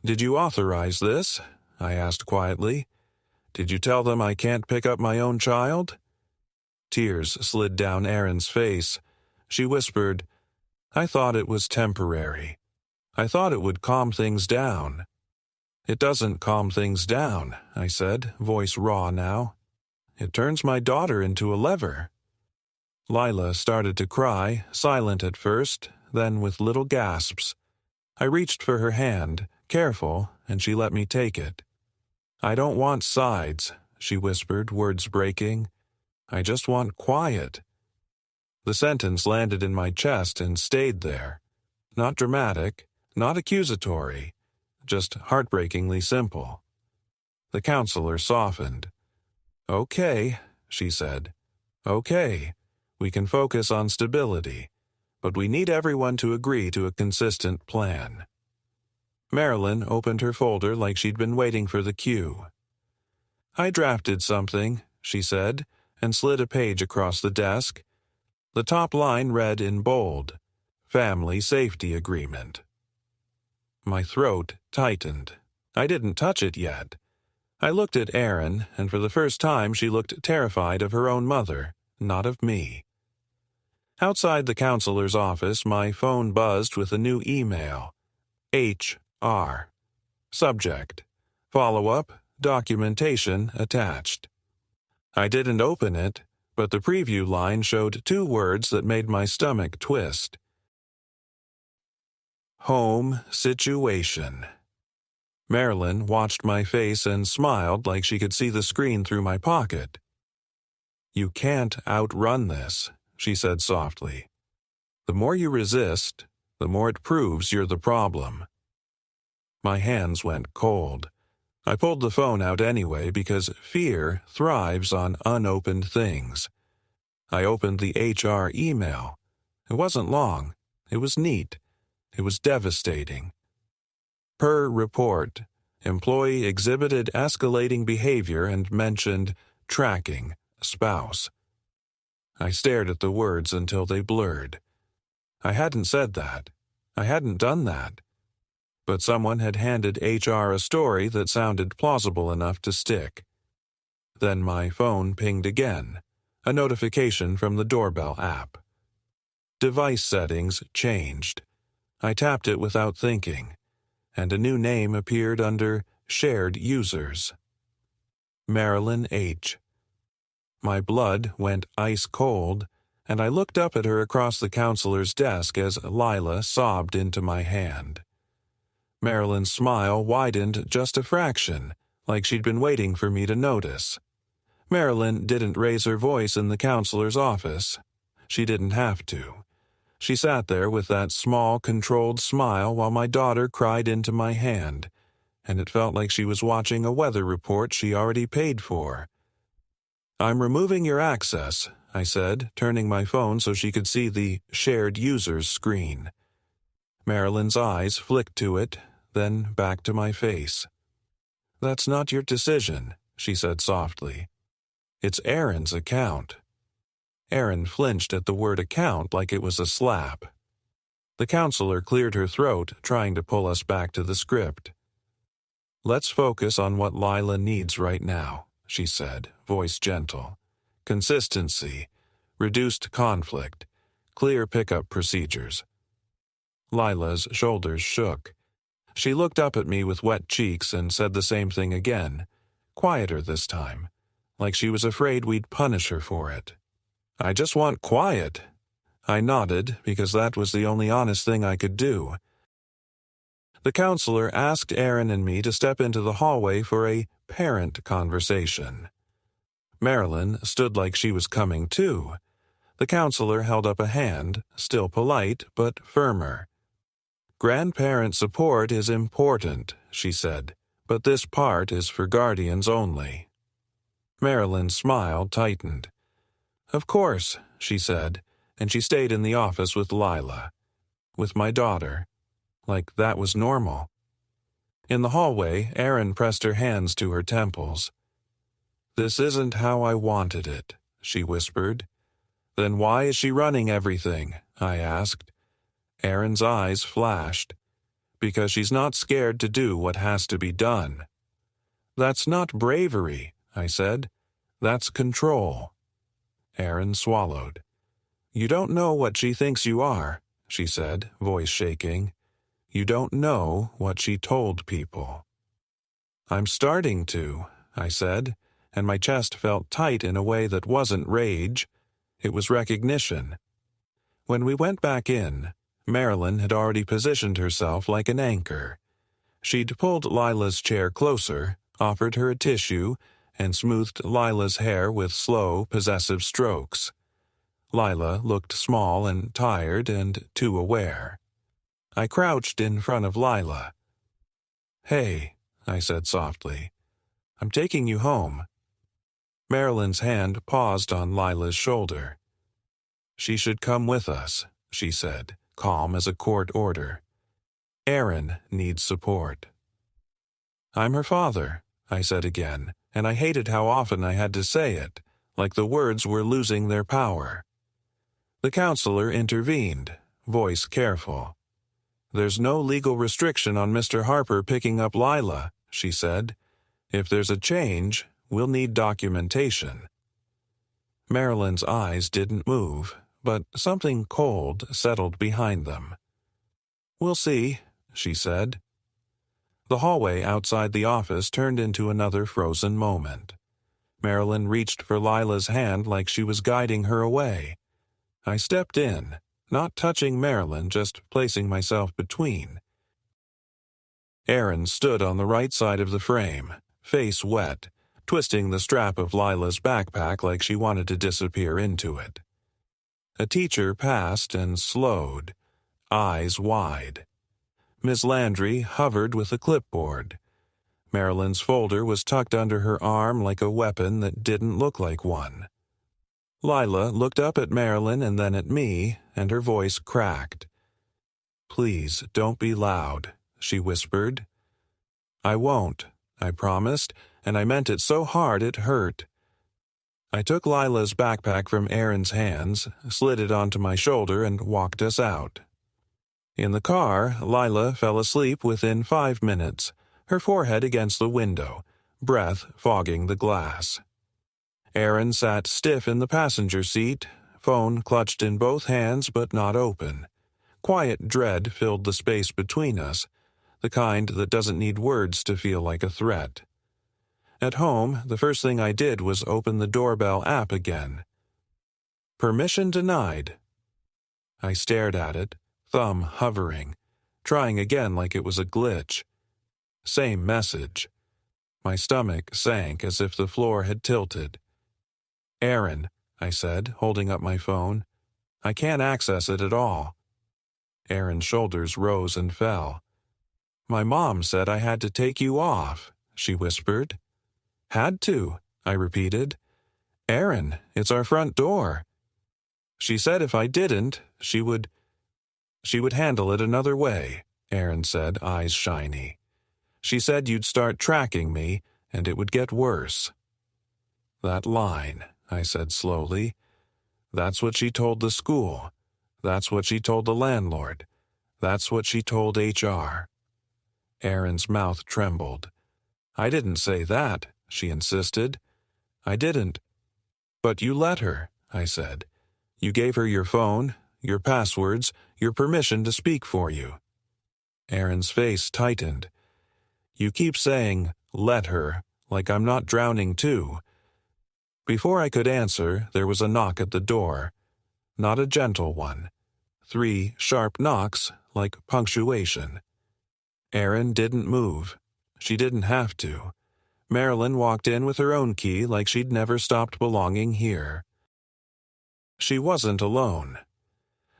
"Did you authorize this?" I asked quietly. "Did you tell them I can't pick up my own child?" Tears slid down Erin's face. She whispered, "I thought it was temporary. I thought it would calm things down." "It doesn't calm things down," I said, voice raw now. "It turns my daughter into a lever." Lila started to cry, silent at first, then with little gasps. I reached for her hand, careful, and she let me take it. "I don't want sides," she whispered, words breaking. "I just want quiet." The sentence landed in my chest and stayed there. Not dramatic, not accusatory, just heartbreakingly simple. The counselor softened. "Okay," she said. "Okay, we can focus on stability, but we need everyone to agree to a consistent plan." Marilyn opened her folder like she'd been waiting for the cue. "I drafted something," she said, and slid a page across the desk. The top line read in bold, "Family Safety Agreement." My throat tightened. I didn't touch it yet. I looked at Erin, and for the first time she looked terrified of her own mother, not of me. Outside the counselor's office, my phone buzzed with a new email. HR. Subject: Follow-up, documentation attached. I didn't open it, but the preview line showed two words that made my stomach twist. Home situation. Marilyn watched my face and smiled like she could see the screen through my pocket. "You can't outrun this," she said softly. "The more you resist, the more it proves you're the problem." My hands went cold. I pulled the phone out anyway because fear thrives on unopened things. I opened the HR email. It wasn't long. It was neat. It was devastating. Per report, employee exhibited escalating behavior and mentioned tracking spouse. I stared at the words until they blurred. I hadn't said that. I hadn't done that. But someone had handed HR a story that sounded plausible enough to stick. Then my phone pinged again, a notification from the doorbell app. Device settings changed. I tapped it without thinking, and a new name appeared under Shared Users. Marilyn H. My blood went ice cold, and I looked up at her across the counselor's desk as Lila sobbed into my hand. Marilyn's smile widened just a fraction, like she'd been waiting for me to notice. Marilyn didn't raise her voice in the counselor's office. She didn't have to. She sat there with that small, controlled smile while my daughter cried into my hand, and it felt like she was watching a weather report she already paid for. "I'm removing your access," I said, turning my phone so she could see the Shared Users screen. Marilyn's eyes flicked to it, then back to my face. "That's not your decision," she said softly. "It's Erin's account." Erin flinched at the word account like it was a slap. The counselor cleared her throat, trying to pull us back to the script. "Let's focus on what Lila needs right now," she said, voice gentle. "Consistency, reduced conflict, clear pickup procedures." Lila's shoulders shook. She looked up at me with wet cheeks and said the same thing again, quieter this time, like she was afraid we'd punish her for it. "I just want quiet." I nodded because that was the only honest thing I could do. The counselor asked Erin and me to step into the hallway for a parent conversation. Marilyn stood like she was coming too. The counselor held up a hand, still polite but firmer. "Grandparent support is important," she said, "but this part is for guardians only." Marilyn's smile tightened. "Of course," she said, and she stayed in the office with Lila. With my daughter. Like that was normal. In the hallway, Erin pressed her hands to her temples. "This isn't how I wanted it," she whispered. Then why is she running everything? I asked. Erin's eyes flashed. Because she's not scared to do what has to be done. That's not bravery, I said. That's control. Erin swallowed. You don't know what she thinks you are, she said, voice shaking. You don't know what she told people. I'm starting to, I said, and my chest felt tight in a way that wasn't rage. It was recognition. When we went back in, Marilyn had already positioned herself like an anchor. She'd pulled Lila's chair closer, offered her a tissue, and smoothed Lila's hair with slow, possessive strokes. Lila looked small and tired and too aware. I crouched in front of Lila. Hey, I said softly. I'm taking you home. Marilyn's hand paused on Lila's shoulder. She should come with us, she said, calm as a court order. Erin needs support. I'm her father, I said again, and I hated how often I had to say it, like the words were losing their power. The counselor intervened, voice careful. There's no legal restriction on Mr. Harper picking up Lila, she said. If there's a change, we'll need documentation. Marilyn's eyes didn't move, but something cold settled behind them. We'll see, she said. The hallway outside the office turned into another frozen moment. Marilyn reached for Lila's hand like she was guiding her away. I stepped in, not touching Marilyn, just placing myself between. Erin stood on the right side of the frame, face wet, twisting the strap of Lila's backpack like she wanted to disappear into it. A teacher passed and slowed, eyes wide. Miss Landry hovered with a clipboard. Marilyn's folder was tucked under her arm like a weapon that didn't look like one. Lila looked up at Marilyn and then at me, and her voice cracked. Please, don't be loud, she whispered. I won't, I promised, and I meant it so hard it hurt. I took Lila's backpack from Erin's hands, slid it onto my shoulder, and walked us out. In the car, Lila fell asleep within 5 minutes, her forehead against the window, breath fogging the glass. Erin sat stiff in the passenger seat, phone clutched in both hands but not open. Quiet dread filled the space between us, the kind that doesn't need words to feel like a threat. At home, the first thing I did was open the doorbell app again. Permission denied. I stared at it, thumb hovering, trying again like it was a glitch. Same message. My stomach sank as if the floor had tilted. Erin, I said, holding up my phone. I can't access it at all. Erin's shoulders rose and fell. My mom said I had to take you off, she whispered. Had to, I repeated. Erin, it's our front door. She said if I didn't, she would handle it another way, Erin said, eyes shiny. She said you'd start tracking me, and it would get worse. That line, I said slowly. That's what she told the school. That's what she told the landlord. That's what she told HR. Erin's mouth trembled. I didn't say that, she insisted. I didn't. But you let her, I said. You gave her your phone, your passwords, your permission to speak for you. Erin's face tightened. You keep saying, let her, like I'm not drowning too. Before I could answer, there was a knock at the door. Not a gentle one. 3 sharp knocks, like punctuation. Erin didn't move. She didn't have to. Marilyn walked in with her own key like she'd never stopped belonging here. She wasn't alone.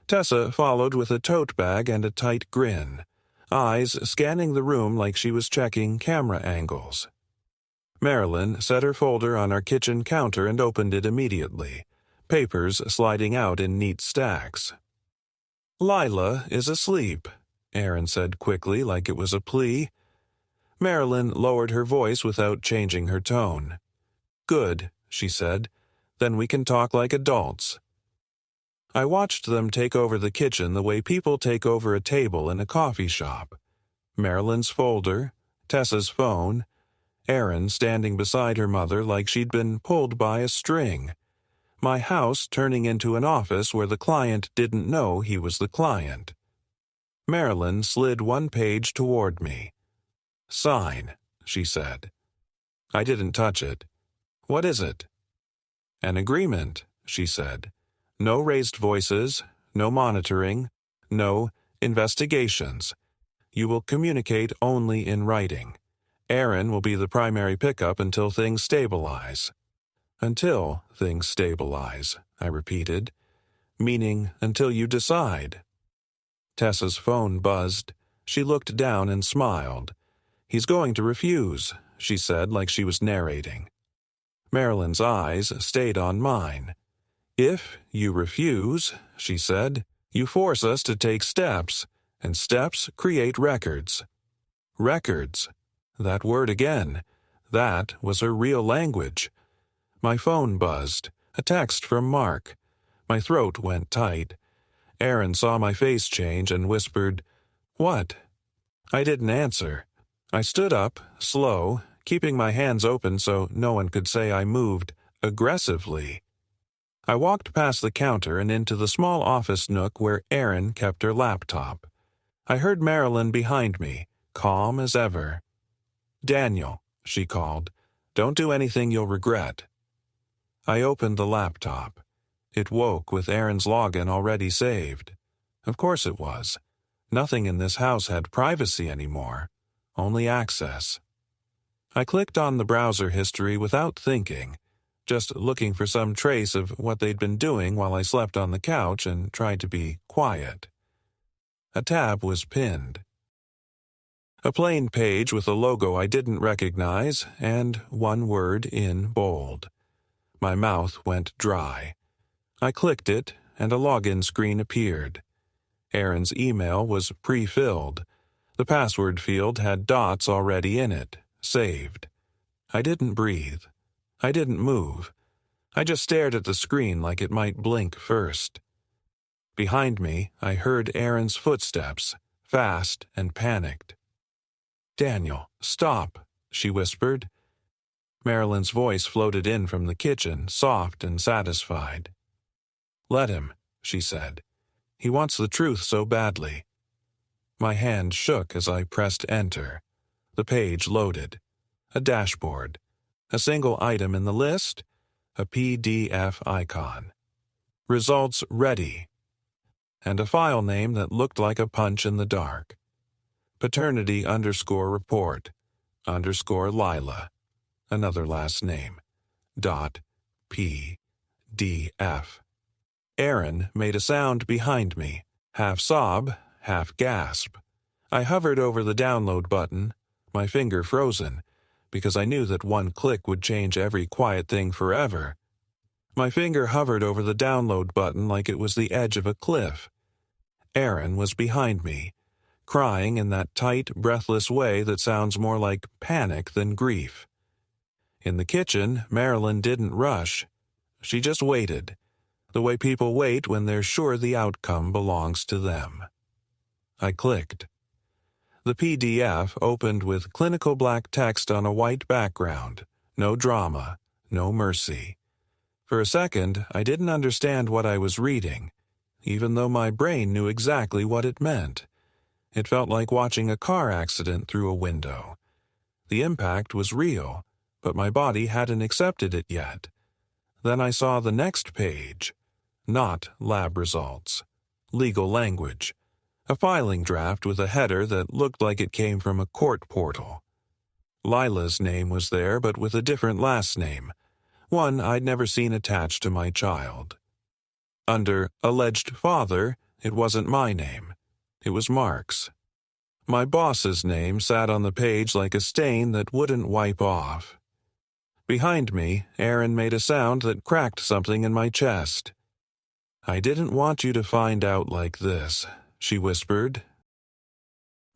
Tessa followed with a tote bag and a tight grin, eyes scanning the room like she was checking camera angles. Marilyn set her folder on our kitchen counter and opened it immediately, papers sliding out in neat stacks. Lila is asleep, Erin said quickly like it was a plea. Marilyn lowered her voice without changing her tone. Good, she said. Then we can talk like adults." I watched them take over the kitchen the way people take over a table in a coffee shop. Marilyn's folder, Tessa's phone, Erin standing beside her mother like she'd been pulled by a string. My house turning into an office where the client didn't know he was the client. Marilyn slid one page toward me. "Sign," she said. I didn't touch it. "What is it?" "An agreement," she said. "No raised voices, no monitoring, no investigations. You will communicate only in writing. Erin will be the primary pickup until things stabilize." "Until things stabilize," I repeated. "Meaning until you decide." Tessa's phone buzzed. She looked down and smiled. "He's going to refuse," she said like she was narrating. Marilyn's eyes stayed on mine. "If you refuse," she said, "you force us to take steps, and steps create records." Records. That word again. That was her real language. My phone buzzed. A text from Mark. My throat went tight. Erin saw my face change and whispered, "What?" I didn't answer. I stood up, slow, keeping my hands open so no one could say I moved aggressively. I walked past the counter and into the small office nook where Erin kept her laptop. I heard Marilyn behind me, calm as ever. "Daniel," she called, "don't do anything you'll regret." I opened the laptop. It woke with Erin's login already saved. Of course it was. Nothing in this house had privacy anymore, only access. I clicked on the browser history without thinking, just looking for some trace of what they'd been doing while I slept on the couch and tried to be quiet. A tab was pinned. A plain page with a logo I didn't recognize and one word in bold. My mouth went dry. I clicked it, and a login screen appeared. Erin's email was pre-filled. The password field had dots already in it, saved. I didn't breathe. I didn't move. I just stared at the screen like it might blink first. Behind me, I heard Erin's footsteps, fast and panicked. "Daniel, stop," she whispered. Marilyn's voice floated in from the kitchen, soft and satisfied. "Let him," she said. "He wants the truth so badly." My hand shook as I pressed enter. The page loaded. A dashboard. A single item in the list. A PDF icon. Results ready. And a file name that looked like a punch in the dark. Paternity_report. Lila. Another last name. .pdf. Erin made a sound behind me, half sob, half gasp. I hovered over the download button, my finger frozen, because I knew that one click would change every quiet thing forever. My finger hovered over the download button like it was the edge of a cliff. Erin was behind me, crying in that tight, breathless way that sounds more like panic than grief. In the kitchen, Marilyn didn't rush. She just waited, the way people wait when they're sure the outcome belongs to them. I clicked. The PDF opened with clinical black text on a white background. No drama, no mercy. For a second, I didn't understand what I was reading, even though my brain knew exactly what it meant. It felt like watching a car accident through a window. The impact was real, but my body hadn't accepted it yet. Then I saw the next page. Not lab results. Legal language. A filing draft with a header that looked like it came from a court portal. Lila's name was there, but with a different last name, one I'd never seen attached to my child. Under alleged father, it wasn't my name. It was Mark's. My boss's name sat on the page like a stain that wouldn't wipe off. Behind me, Erin made a sound that cracked something in my chest. "I didn't want you to find out like this," she whispered.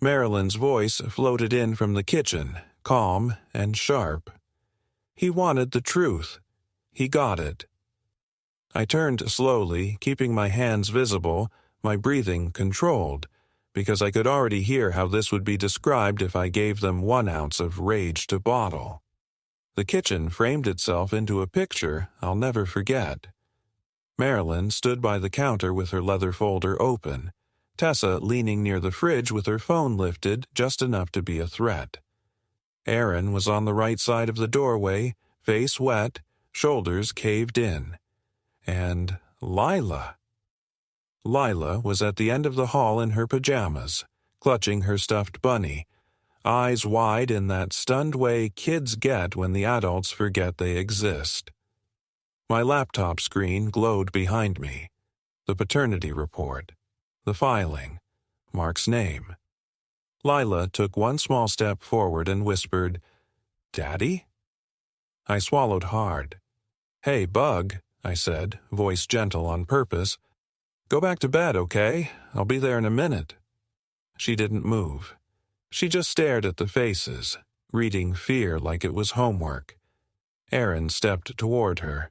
Marilyn's voice floated in from the kitchen, calm and sharp. "He wanted the truth. He got it. I turned slowly, keeping my hands visible, my breathing controlled, because I could already hear how this would be described if I gave them 1 ounce of rage to bottle. The kitchen framed itself into a picture I'll never forget. Marilyn stood by the counter with her leather folder open, Tessa leaning near the fridge with her phone lifted just enough to be a threat. Aaron was on the right side of the doorway, face wet, shoulders caved in. And Lila. Lila was at the end of the hall in her pajamas, clutching her stuffed bunny, eyes wide in that stunned way kids get when the adults forget they exist. My laptop screen glowed behind me. The paternity report. The filing. Mark's name. Lila took 1 small step forward and whispered, "Daddy?" I swallowed hard. "Hey, Bug," I said, voice gentle on purpose. "Go back to bed, okay? I'll be there in a minute." She didn't move. She just stared at the faces, reading fear like it was homework. Aaron stepped toward her.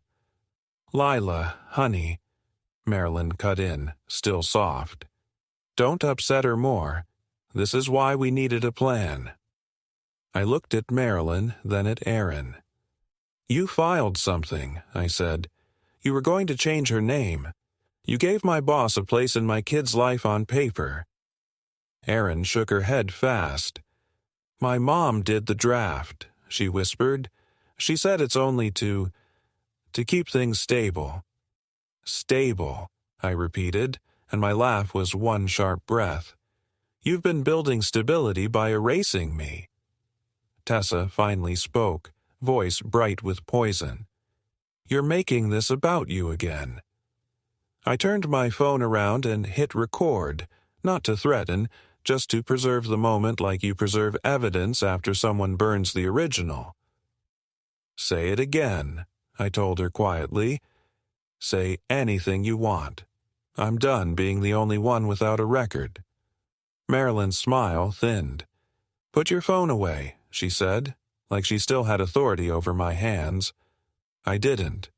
"Lila, honey," Marilyn cut in, still soft. "Don't upset her more. This is why we needed a plan." I looked at Marilyn, then at Aaron. "You filed something," I said. "You were going to change her name. You gave my boss a place in my kid's life on paper." Aaron shook her head fast. "My mom did the draft," she whispered. "She said it's only to keep things stable." "Stable," I repeated, and my laugh was 1 sharp breath. "You've been building stability by erasing me." Tessa finally spoke, voice bright with poison. "You're making this about you again." I turned my phone around and hit record, not to threaten, just to preserve the moment like you preserve evidence after someone burns the original. "Say it again," I told her quietly. "Say anything you want. I'm done being the only one without a record." Marilyn's smile thinned. "Put your phone away," she said, like she still had authority over my hands. I didn't.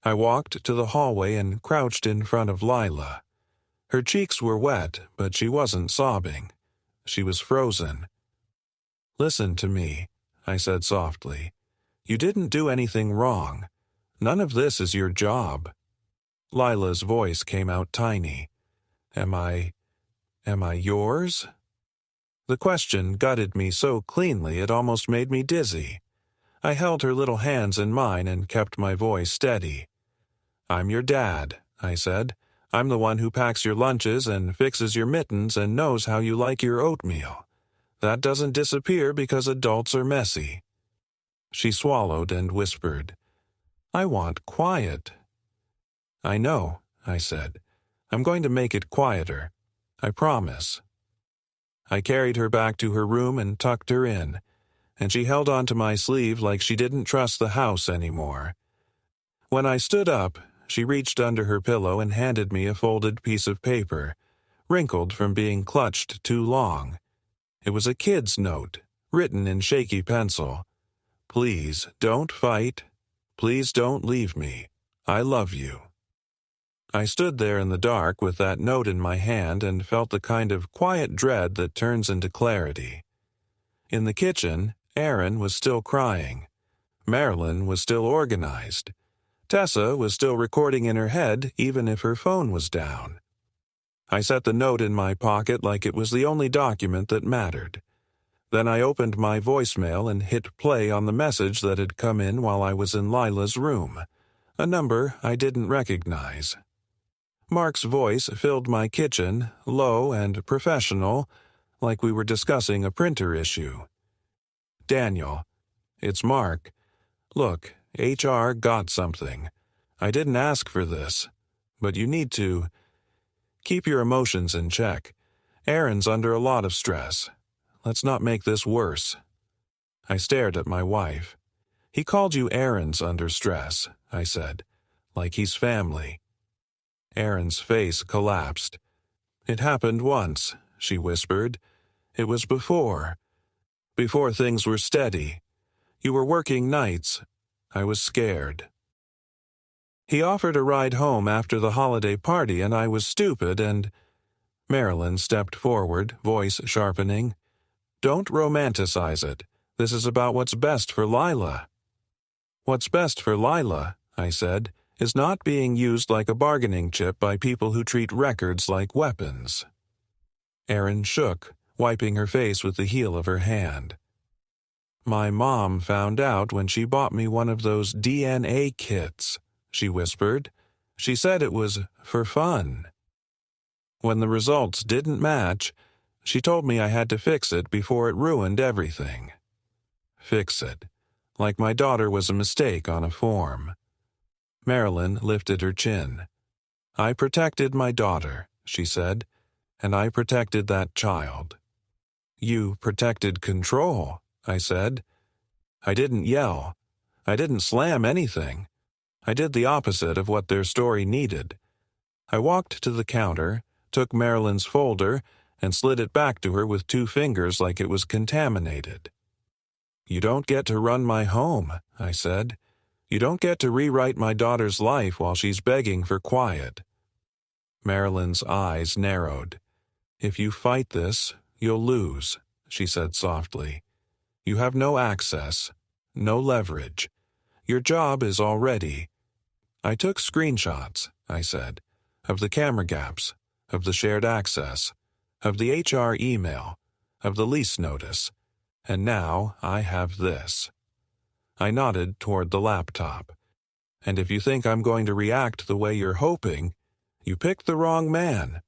I walked to the hallway and crouched in front of Lila. Her cheeks were wet, but she wasn't sobbing. She was frozen. "Listen to me," I said softly. "You didn't do anything wrong. None of this is your job." Lila's voice came out tiny. Am I yours?" The question gutted me so cleanly it almost made me dizzy. I held her little hands in mine and kept my voice steady. "I'm your dad," I said. "I'm the one who packs your lunches and fixes your mittens and knows how you like your oatmeal. That doesn't disappear because adults are messy." She swallowed and whispered, "I want quiet." "I know," I said. "I'm going to make it quieter. I promise." I carried her back to her room and tucked her in, and she held onto my sleeve like she didn't trust the house anymore. When I stood up, she reached under her pillow and handed me a folded piece of paper, wrinkled from being clutched too long. It was a kid's note, written in shaky pencil. "Please don't fight. Please don't leave me. I love you." I stood there in the dark with that note in my hand and felt the kind of quiet dread that turns into clarity. In the kitchen, Aaron was still crying. Marilyn was still organized. Tessa was still recording in her head even if her phone was down. I set the note in my pocket like it was the only document that mattered. Then I opened my voicemail and hit play on the message that had come in while I was in Lila's room, a number I didn't recognize. Mark's voice filled my kitchen, low and professional, like we were discussing a printer issue. "Daniel, it's Mark. Look, HR got something. I didn't ask for this, but you need to keep your emotions in check. Aaron's under a lot of stress. Let's not make this worse." I stared at my wife. "He called you Aaron's under stress," I said, "like he's family." Aaron's face collapsed. "It happened once," she whispered. "It was before things were steady. You were working nights. I was scared." He offered a ride home after the holiday party and I was stupid and— Marilyn stepped forward, voice sharpening. Don't romanticize it. This is about what's best for Lila. What's best for Lila, I said, is not being used like a bargaining chip by people who treat records like weapons. Erin shook, wiping her face with the heel of her hand. My mom found out when she bought me one of those DNA kits, she whispered. She said it was for fun. When the results didn't match, she told me I had to fix it before it ruined everything. Fix it. Like my daughter was a mistake on a form. Marilyn lifted her chin. I protected my daughter, she said, and I protected that child. You protected control, I said. I didn't yell. I didn't slam anything. I did the opposite of what their story needed. I walked to the counter, took Marilyn's folder, and slid it back to her with 2 fingers like it was contaminated. You don't get to run my home, I said. You don't get to rewrite my daughter's life while she's begging for quiet. Marilyn's eyes narrowed. If you fight this, you'll lose, she said softly. You have no access, no leverage. Your job is all ready. I took screenshots, I said, of the camera gaps, of the shared access, of the HR email, of the lease notice, and now I have this. I nodded toward the laptop. And if you think I'm going to react the way you're hoping, you picked the wrong man.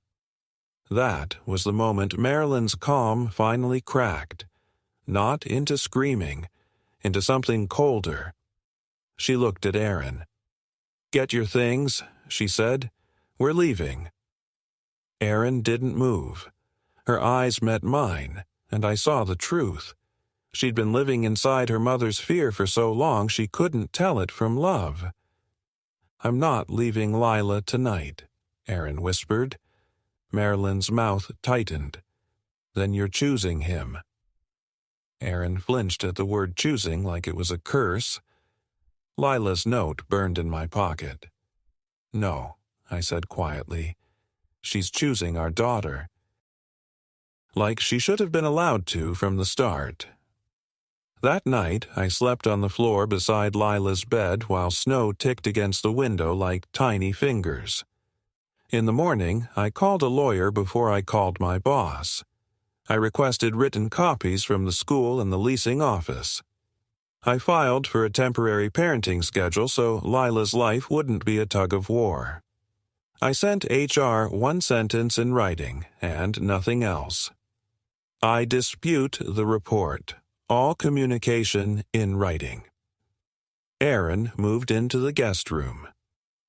That was the moment Marilyn's calm finally cracked. Not into screaming, into something colder. She looked at Erin. Get your things, she said. We're leaving. Erin didn't move. Her eyes met mine, and I saw the truth. She'd been living inside her mother's fear for so long she couldn't tell it from love. I'm not leaving Lila tonight, Erin whispered. Marilyn's mouth tightened. Then you're choosing him. Erin flinched at the word choosing like it was a curse. Lila's note burned in my pocket. No, I said quietly. She's choosing our daughter. Like she should have been allowed to from the start. That night, I slept on the floor beside Lila's bed while snow ticked against the window like tiny fingers. In the morning, I called a lawyer before I called my boss. I requested written copies from the school and the leasing office. I filed for a temporary parenting schedule so Lila's life wouldn't be a tug-of-war. I sent HR 1 sentence in writing and nothing else. I dispute the report. All communication in writing. Erin moved into the guest room.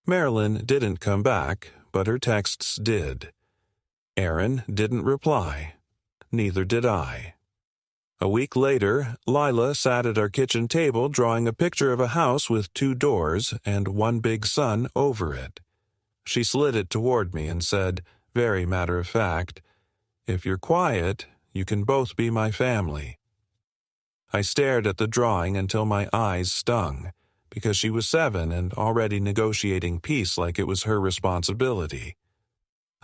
Marilyn didn't come back, but her texts did. Erin didn't reply. Neither did I. A week later, Lila sat at our kitchen table drawing a picture of a house with 2 doors and one big sun over it. She slid it toward me and said, very matter-of-fact, "If you're quiet, you can both be my family." I stared at the drawing until my eyes stung, because she was 7 and already negotiating peace like it was her responsibility.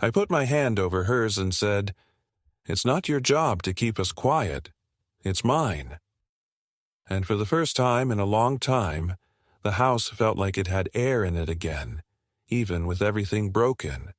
I put my hand over hers and said, "It's not your job to keep us quiet. It's mine." And for the first time in a long time, the house felt like it had air in it again, even with everything broken.